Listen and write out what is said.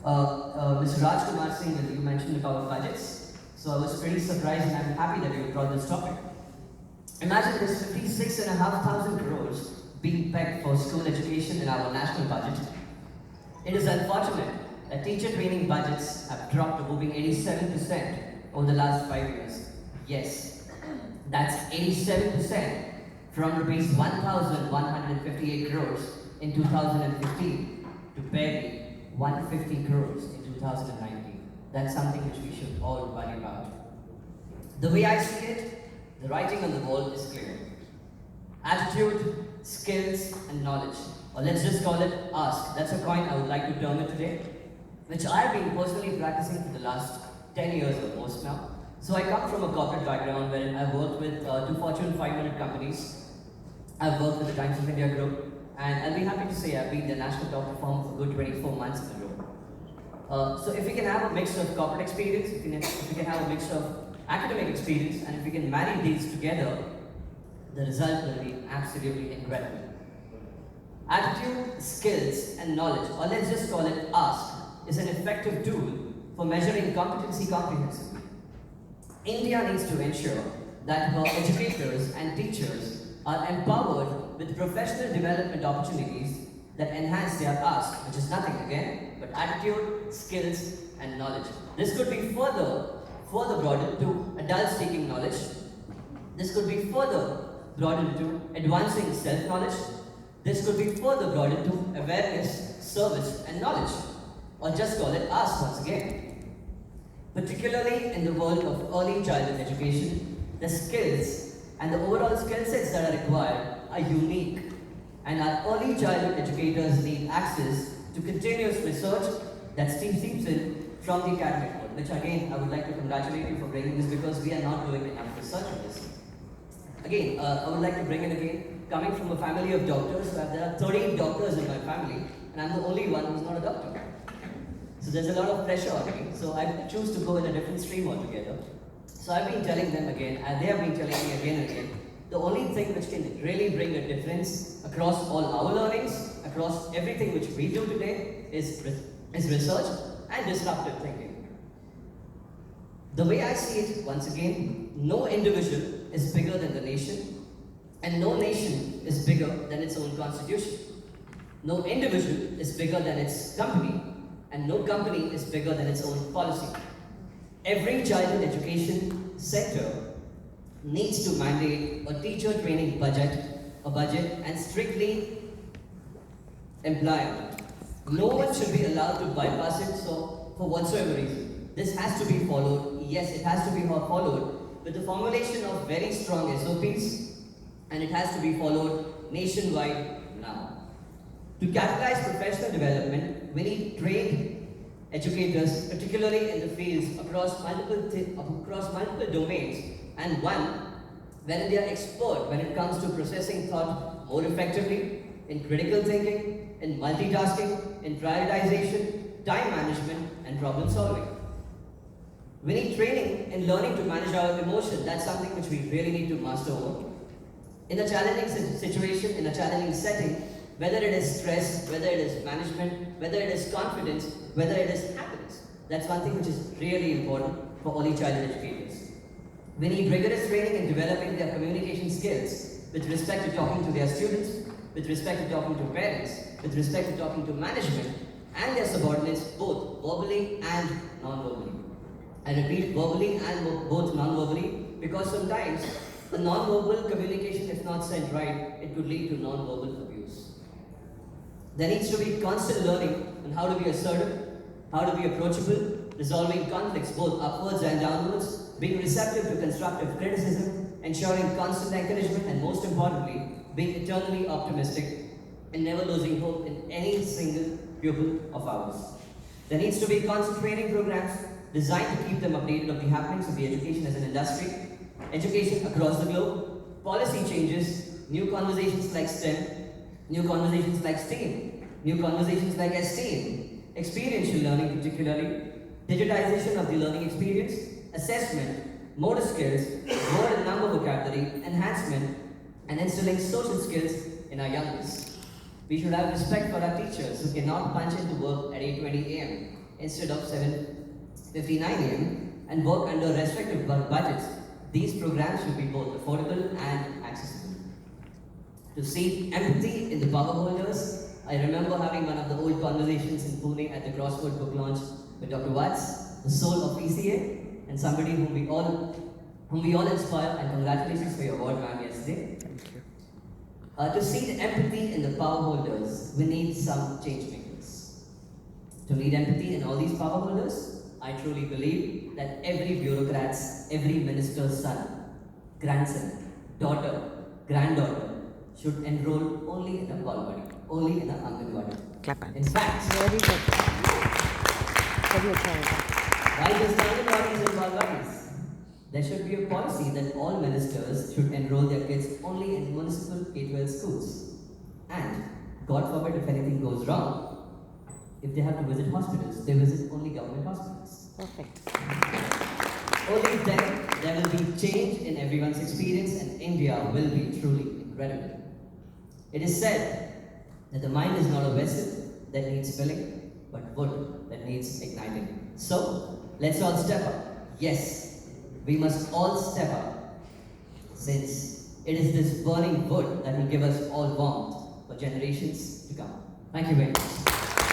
Mr. Rajkumar Singh, you mentioned about budgets. So I was pretty surprised and I'm happy that you brought this topic. Imagine this 56,500 crores being pegged for school education in our national budget. It is unfortunate that teacher training budgets have dropped a whopping 87% over the last 5 years. Yes, that's 87% from rupees 1,158 crores in 2015 to barely 150 crores in 2019. That's something which we should all worry about. The way I see it, the writing on the wall is clear. Attitude, skills, and knowledge, or let's just call it ask. That's a coin I would like to term it today, which I've been personally practicing for the last 10 years or most now. So I come from a corporate background wherein I've worked with 2 Fortune 500 companies. I've worked with the Times of India group, and I'll be happy to say I've been the national top performer for a good 24 months in a row. So if we can have a mix of corporate experience, if we can have a mix of academic experience, and if we can marry these together, the result will be absolutely incredible. Attitude, skills, and knowledge, or let's just call it ask, is an effective tool for measuring competency comprehensively. India needs to ensure that her educators and teachers are empowered with professional development opportunities that enhance their ask, which is nothing again but attitude, skills, and knowledge. This could be further broadened to adults seeking knowledge. This could be further broadened to advancing self-knowledge. This could be further broadened to awareness, service, and knowledge, or just call it ask once again. Particularly in the world of early childhood education, the skills and the overall skill sets that are required are unique, and our early childhood educators need access to continuous research that seeps in from the academic world, which again, I would like to congratulate you for bringing this, because we are not doing enough research on this. Again, I would like to bring in again, coming from a family of doctors, so there are 13 doctors in my family, and I'm the only one who's not a doctor. So there's a lot of pressure on me, so I choose to go in a different stream altogether. So I've been telling them again, and they have been telling me again and again, the only thing which can really bring a difference across all our learnings, across everything which we do today, is research and disruptive thinking. The way I see it, once again, no individual is bigger than the nation, and no nation is bigger than its own constitution. No individual is bigger than its company, and no company is bigger than its own policy. Every childhood education sector needs to mandate a teacher training budget, and strictly imply it. No one should be allowed to bypass it, so for whatsoever reason. This has to be followed. Yes, it has to be followed with the formulation of very strong SOPs, and it has to be followed nationwide now. To catalyze professional development, we need trained educators, particularly in the fields across multiple domains, and one wherein they are expert when it comes to processing thought more effectively, in critical thinking, in multitasking, in prioritization, time management, and problem solving. We need training in learning to manage our emotions. That's something which we really need to master over. In a challenging situation, in a challenging setting, whether it is stress, whether it is management, whether it is confidence, whether it is happiness, that's one thing which is really important for early childhood educators. We need rigorous training in developing their communication skills with respect to talking to their students, with respect to talking to parents, with respect to talking to management and their subordinates, both verbally and non-verbally. I repeat, verbally and both non-verbally, because sometimes a non-verbal communication, if not sent right, it could lead to non-verbal abuse. There needs to be constant learning on how to be assertive, how to be approachable, resolving conflicts both upwards and downwards, being receptive to constructive criticism, ensuring constant encouragement, and most importantly, being eternally optimistic and never losing hope in any single pupil of ours. There needs to be constant training programs designed to keep them updated of the happenings of the education as an industry, education across the globe, policy changes, new conversations like STEM, new conversations like STEAM, new conversations like STEAM, experiential learning particularly, digitization of the learning experience, assessment, motor skills, word and number vocabulary, enhancement, and instilling social skills in our youngest. We should have respect for our teachers who cannot punch into work at 8:20 a.m. instead of 7:59 a.m. and work under restrictive budgets, these programs should be both affordable and accessible. To see empathy in the power holders, I remember having one of the old conversations in Pune at the Crossword book launch with Dr. Watts, the soul of PCA, and somebody whom we all inspire, and congratulations for your award, ma'am, yesterday. To see the empathy in the power holders, we need some change makers. To need empathy in all these power holders, I truly believe that every bureaucrat's, every minister's son, grandson, daughter, granddaughter should enroll only in a Balwadi, only in a Anganwadi. Clap hands. In fact, Very good. Very good. why just Anganwadis and Balwadis? There should be a policy that all ministers should enroll their kids only in municipal K-12 schools. And, God forbid if anything goes wrong, if they have to visit hospitals, they visit only government hospitals. Perfect. Only then there will be change in everyone's experience and India will be truly incredible. It is said that the mind is not a vessel that needs filling, but wood that needs igniting. So, let's all step up. Yes, we must all step up, since it is this burning wood that will give us all warmth for generations to come. Thank you very much.